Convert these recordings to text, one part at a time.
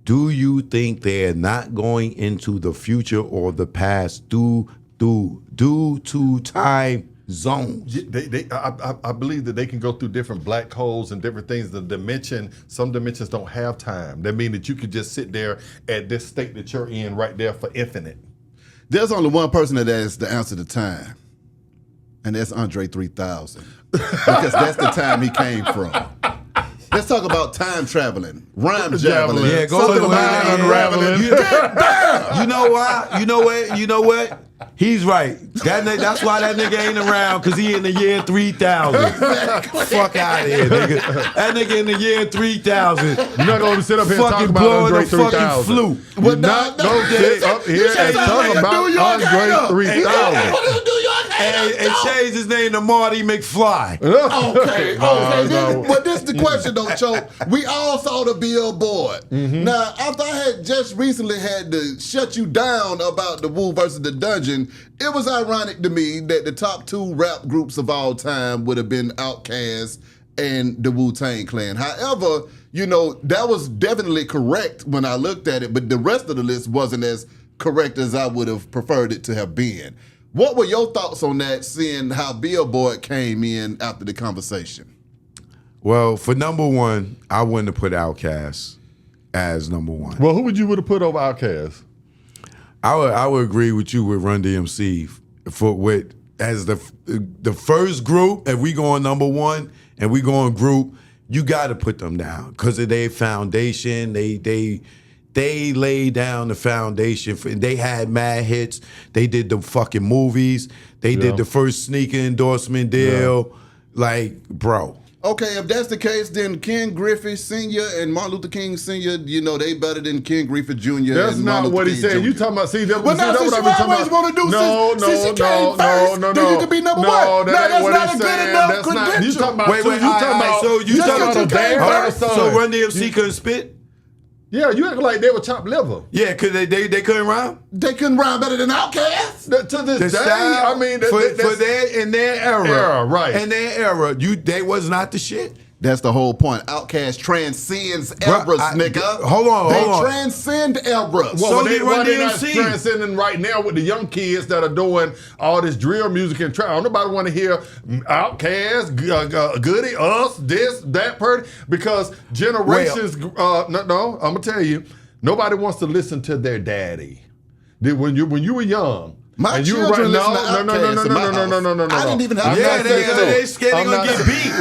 do you think they're not going into the future or the past due to time zones? I believe that they can go through different black holes and different things. Some dimensions don't have time. That means that you could just sit there at this state that you're in right there for infinite. There's only one person that has the answer to time, and that's Andre 3000. Because that's the time he came from. Let's talk about time traveling. Rhyme javelin. Yeah, go to the mind unraveling. You know why? You know what? He's right. That's why that nigga ain't around, because he in the year 3000. Fuck out of here, nigga. That nigga in the year 3000. You're not going to sit up here and talk fucking about blowing Andre the fucking 3000. flute. You're not going to sit up here and talk about Andre 3000. And change his name to Marty McFly. Okay. But this is the question, though, Cho. We all saw the billboard. Mm-hmm. Now, after I had just recently had to shut you down about the Wu versus the Dungeon, it was ironic to me that the top two rap groups of all time would have been Outkast and the Wu-Tang Clan. However, that was definitely correct when I looked at it, but the rest of the list wasn't as correct as I would have preferred it to have been. What were your thoughts on that, seeing how Billboard came in after the conversation? Well, for number one, I wouldn't have put Outkast as number one. Well, who would you have put over Outkast? I would agree with you with RunDMC as the first group. If we go on number one and we go on group, you got to put them down because of their foundation. They laid down the foundation. They had mad hits. They did the fucking movies. They did the first sneaker endorsement deal. Like, bro. Okay, if that's the case, then Ken Griffey Sr. and Martin Luther King Sr., they better than Ken Griffey Jr. That's and not Martin what Luther he King said. Jr. You talking about, Well, now, since you always want to do since she came first, then you can be number one. That's not a good enough credential. You talking about Wait, you talking about so you talking about so RunDMC couldn't spit? Yeah, you act like they were chopped liver. Yeah, because they couldn't rhyme? They couldn't rhyme better than Outkast. To this The day, style, I mean, in their era, right? In their era, they was not the shit. That's the whole point. Outkast transcends eras, nigga. Hold on. They transcend eras. Well, So they did not RunDMC. transcending right now with the young kids that are doing all this drill music and trap. Nobody want to hear Outkast, Goody, us, this, that, because generations. No, I'm gonna tell you, nobody wants to listen to their daddy. When you were young. My children listen to Outkast. No. I didn't even have they scared they gonna get beat.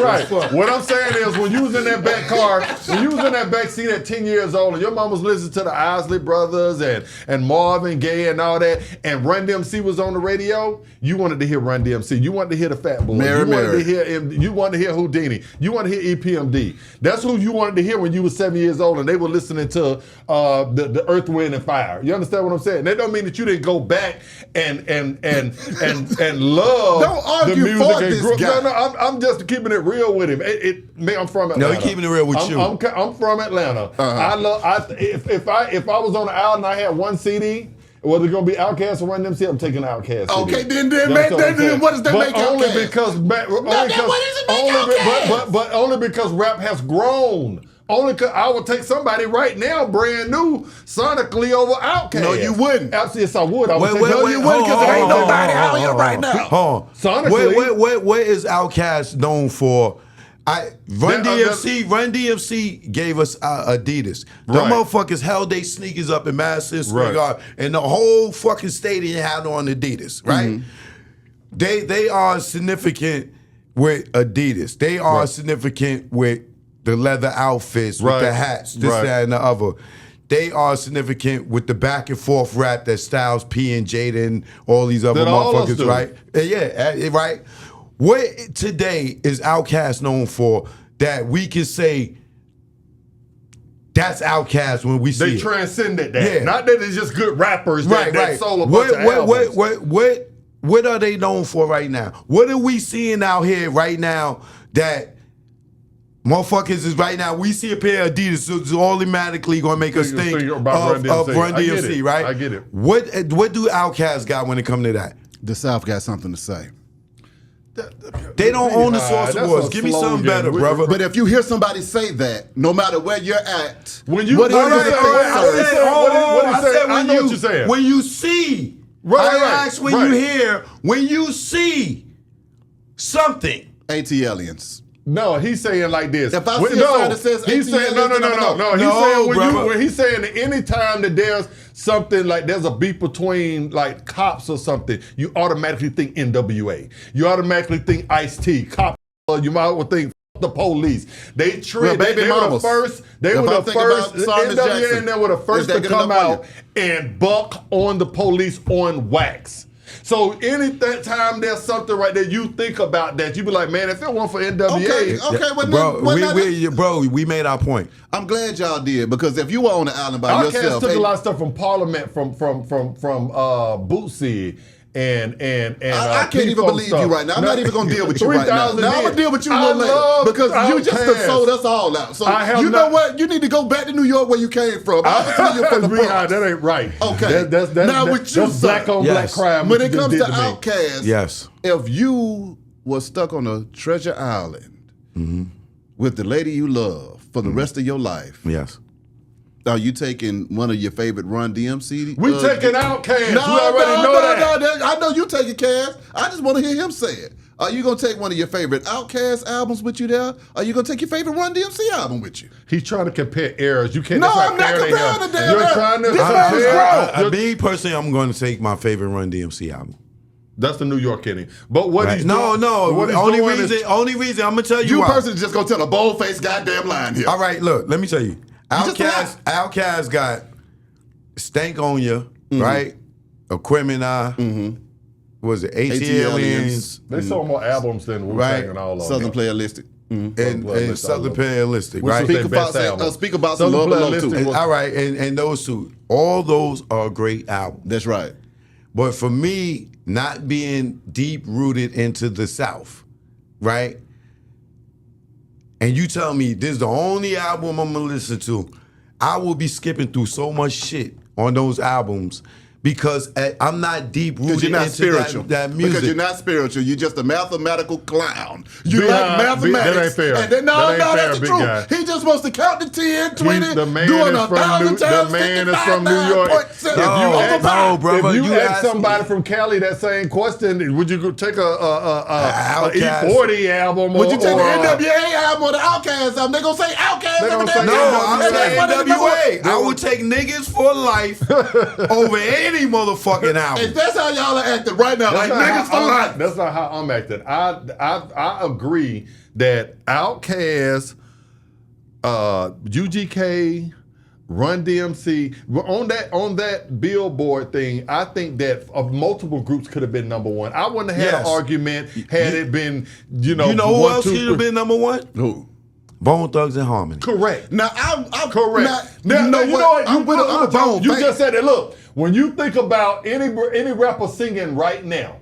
Right. What I'm saying is, when you was in that back car, when you was in that back seat at 10 years old, and your mom was listening to the Isley Brothers and Marvin Gaye and all that, and RunDMC was on the radio, you wanted to hear RunDMC. You wanted to hear the Fat Boys. You wanted to hear Houdini. You wanted to hear EPMD. That's who you wanted to hear when you were 7 years old, and they were listening to the Earth, Wind, and Fire. You understand what I'm saying? That don't mean that you didn't go back and love don't argue the music for and this group. guy. No, I'm just keeping it real with him. I'm from Atlanta. No, he's keeping it real with you. I'm from Atlanta. If I was on the island and I had one CD, whether it's gonna be Outkast or RunDMC, I'm taking Outkast. Okay, then what does that make Outkast? Only because rap has grown. Only because I would take somebody right now, brand new, sonically over Outkast. No, you wouldn't. Absolutely, yes, I would. You wouldn't because there ain't nobody out here right now. Hold on. Sonically. What is Outkast known for? RunDMC gave us Adidas. The motherfuckers held their sneakers up in Madison Square Garden, and the whole fucking stadium had on Adidas, right? Mm-hmm. They are significant with Adidas. They are significant with the leather outfits, with the hats, this, that, and the other. They are significant with the back and forth rap that Styles P and Jada and all these other motherfuckers, right? Yeah, right. What today is Outkast known for that we can say that's Outkast when we see They transcended that. Yeah. Not that it's just good rappers that sold a bunch of albums. What are they known for right now? What are we seeing out here right now that motherfuckers is right now? We see a pair of Adidas, so it's automatically gonna make us think of RunDMC, right? I get it. What do Outkast got when it comes to that? The South got something to say. They don't own the Source Awards. Give me something better, brother. But if you hear somebody say that, no matter where you're at, when you what I know what you're saying. When you see, I asked when you hear, when you see something. AT aliens. No, he's saying like this. If I see a sign that says he's saying no. He's saying when he's saying that anytime that there's something like there's a beef between like cops or something, you automatically think NWA. You automatically think Ice-T. Cop. You might well think the police. They treat they were the first. They were the first. NWA and they were the first to come out and buck on the police on wax. So time there's something right there you think about that, you be like, man, if it weren't for NWA. Okay, we made our point. I'm glad y'all did, because if you were on the island by yourself. Outkast took a lot of stuff from Parliament, from Bootsy. And I can't even believe you right now. I'm not even gonna deal with you right now. Now I'm gonna deal with you a little later, because you just sold us all out. So you know what? You need to go back to New York where you came from. Obviously you're from the Bronx. That ain't right. Okay. That's black on black crime. When it comes to Outkast, yes. If you were stuck on a treasure island with the lady you love for the rest of your life, yes. Are you taking one of your favorite RunDMC? We taking Outkast. No, we already know that. No, I know you taking Cass. I just want to hear him say it. Are you going to take one of your favorite Outkast albums with you there? Are you going to take your favorite RunDMC album with you? He's trying to compare eras. You can't. No, I'm not comparing the damn. You're trying to. This man is grown. Me personally, I'm going to take my favorite RunDMC album. That's the New York Kenny. But what he's doing, only reason I'm gonna tell you. You personally just gonna tell a bold-faced goddamn line here. All right, look, let me tell you. Outkast got Stank on You, right? Aquemini, was it AT Aliens? They sold more albums than Wu-Tang and all of them. Southern Playalistic. And Southern Playalistic, right? Speak about some Love Below too. All right, and those two. All those are great albums. That's right. But for me, not being deep rooted into the South, right? And you tell me this is the only album I'm gonna listen to, I will be skipping through so much shit on those albums because I'm not deep rooted into that music. Because you're not spiritual. You're just a mathematical clown. You like mathematics. That ain't fair. And then, that's the truth. He just wants to count to 10, 20, the man doing is 1,000 times. The man is from New York. If you ask somebody from Cali that same question, would you take a E40 album? Would you take an NWA album or the Outkast album? They're going to say Outkast. I'm saying NWA. I would take Niggas for Life over any motherfucking album. And that's how y'all are acting right now, like niggas for life. That's not how I'm acting. I agree that Outkast, UGK, RunDMC, on that Billboard thing, I think that multiple groups could have been number one. I wouldn't have had an argument had it been, You know who else should have been number one? Who? Bone Thugs and Harmony. Correct. Now I'm correct. You know what? You just said it. Look, when you think about any rapper singing right now,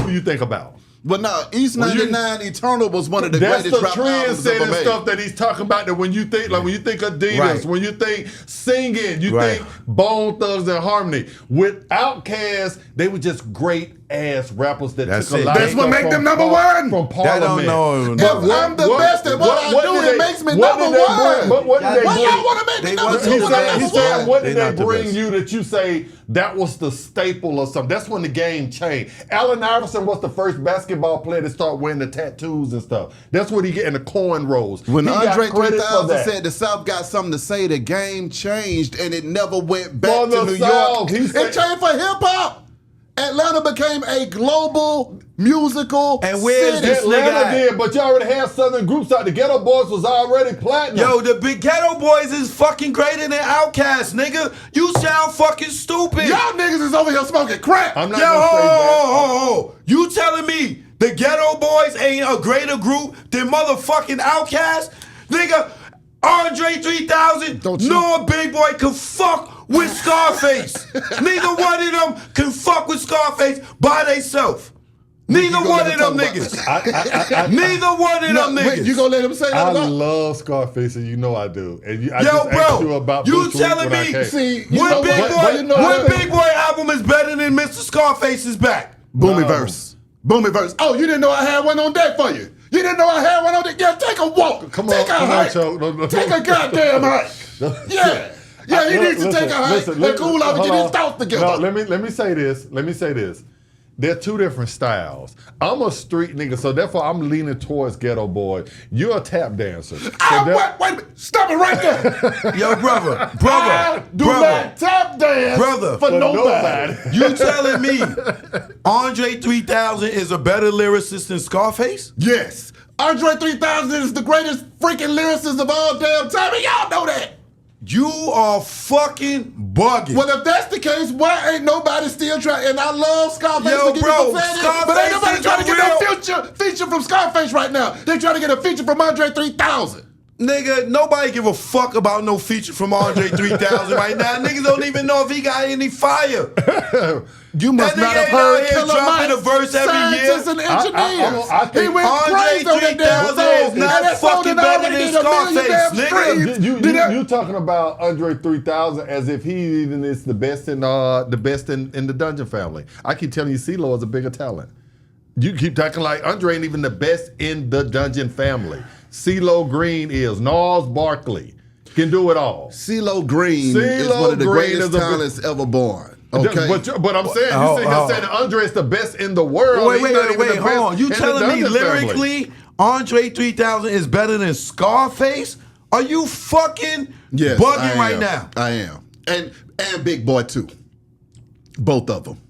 who you think about? But no, East 99 Eternal was one of the greatest rap albums ever made. That's the trend-setting stuff that he's talking about. That when you think, like when you think Adidas, when you think singing, you think Bone Thugs and Harmony. With Outkast, they were just great ass rappers that took a lot. That's what make them number one from Parliament. If I'm the best at what I do, it makes me number one. What did they bring? Y'all want to make me number two? He's saying, what did they bring you that you say that was the staple or something? That's when the game changed. Allen Iverson was the first basketball player to start wearing the tattoos and stuff. That's what he get in the cornrows. When Andre 3000 said the South got something to say, the game changed and it never went back to New York. It changed for hip hop. Atlanta became a global musical and where's city. This Atlanta did, but you already had Southern groups out. The Ghetto Boys was already platinum. Yo, the big Ghetto Boys is fucking greater than Outkast, nigga. You sound fucking stupid. Y'all niggas is over here smoking crack. I'm not gonna say that. You telling me the Ghetto Boys ain't a greater group than motherfucking Outkast? Nigga, Andre 3000, no big boy can fuck with Scarface. Neither one of them can fuck with Scarface by themselves. Neither one of them niggas. Neither one of them niggas. You gonna let him say that? I love Scarface, and you know I do. And I yo, just bro, asked you about you telling me? See, what Big Boy album is better than Mr. Scarface's back? Boomyverse. Boomy verse. Oh, you didn't know I had one on deck for you. You didn't know I had one on deck. Yeah, take a walk. Take a hike. Take a goddamn hike. Yeah. Yeah, he needs to take a hike and cool off and get his thoughts together. No, let me say this. They're two different styles. I'm a street nigga, so therefore I'm leaning towards Ghetto Boy. You're a tap dancer. So wait a minute. Stop it right there. Yo, brother. Do not tap dance for nobody. You telling me Andre 3000 is a better lyricist than Scarface? Yes. Andre 3000 is the greatest freaking lyricist of all damn time, and y'all know that. You are fucking bugging. Well, if that's the case, why ain't nobody still trying? And I love Scarface. Yo, bro, but ain't nobody trying to get no feature from Scarface right now. They trying to get a feature from Andre 3000. Nigga, nobody give a fuck about no feature from Andre 3000 right now. Niggas don't even know if he got any fire. You must not have heard Killer dropping a verse every year. Scientists and engineers. He went Andre crazy on that damn 3000 song. is not fucking better than Scarface, nigga. You talking about Andre 3000 as if he even is the best in the Dungeon family. I keep telling you, CeeLo is a bigger talent. You keep talking like Andre ain't even the best in the Dungeon family. CeeLo Green is. Gnarls Barkley can do it all. CeeLo Green is one of the greatest talents ever born. Okay, but I'm saying you sitting here saying that Andre is the best in the world. Wait, hold on. You telling me lyrically Andre 3000 is better than Scarface? Are you fucking bugging right now? I am, and Big Boy too. Both of them,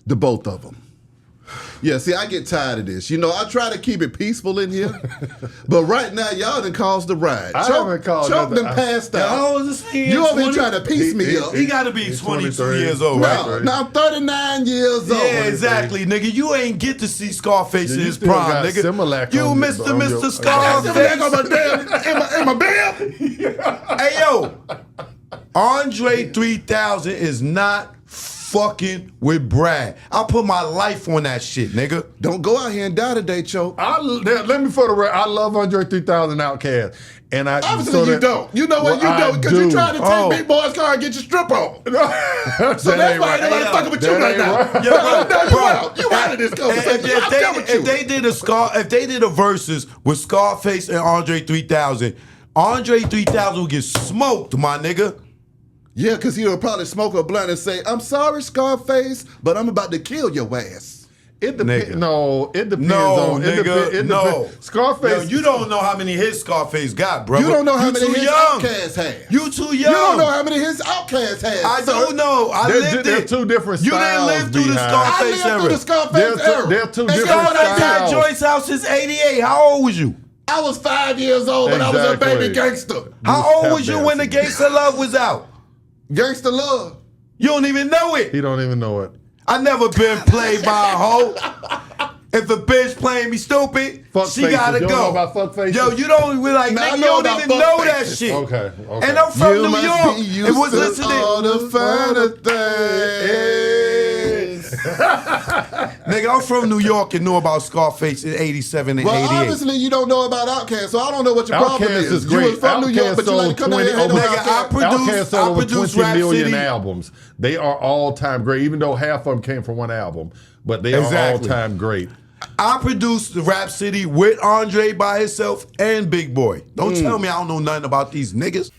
the both of them. Yeah, see, I get tired of this. You know, I try to keep it peaceful in here, but right now, y'all done caused the riot. I haven't caused Choke them passed out. You over here trying to piece me up. He got to be 22 years old, right? Now I'm 39 years old. Yeah, exactly, nigga. You ain't get to see Scarface in his prime, nigga. You Mr. Scarface. In my bed. Hey, yo. Andre 3000 is not fucking with Brad. I'll put my life on that shit, nigga. Don't go out here and die today, Choke. Let me for the record, I love Andre 3000 Outkast. And obviously you don't. You know what? You don't because you trying to take Big Boy's car and get your strip on. So that's why nobody fucking with you right now. You out of this conversation. If they did a versus with Scarface and Andre 3000, Andre 3000 would get smoked, my nigga. Yeah, because he'll probably smoke a blunt and say, "I'm sorry, Scarface, but I'm about to kill your ass." It depends. No, it depends on. No, Scarface. Yo, you don't know how many hits Scarface got, bro. You don't know how many hits Outkast has. You too young. You don't know how many hits Outkast has. I don't know. I lived it. They're two different styles. You didn't live through the Scarface era. I lived through the Scarface era. They're two different styles. At Joyce house since '88. How old was you? I was 5 years old when I was a baby gangster. How old was you when the Gangsta Love was out? Gangsta Love. You don't even know it. He don't even know it. I never been played by a hoe. If a bitch playing me stupid, she gotta go. You don't know about fuck faces? Yo, you don't nigga, you don't even know that shit. Okay. And I'm from New York. It was listening. All the finer things. Nigga, I'm from New York and knew about Scarface in '87 and '88. Obviously you don't know about Outkast, so I don't know what your problem is. You was from New York, but you like to come down here and Outkast sold over 20 million City albums. They are all-time great, even though half of them came from one album. But they are all-time great. I produced the Rap City with Andre by himself and Big Boy. Don't tell me I don't know nothing about these niggas.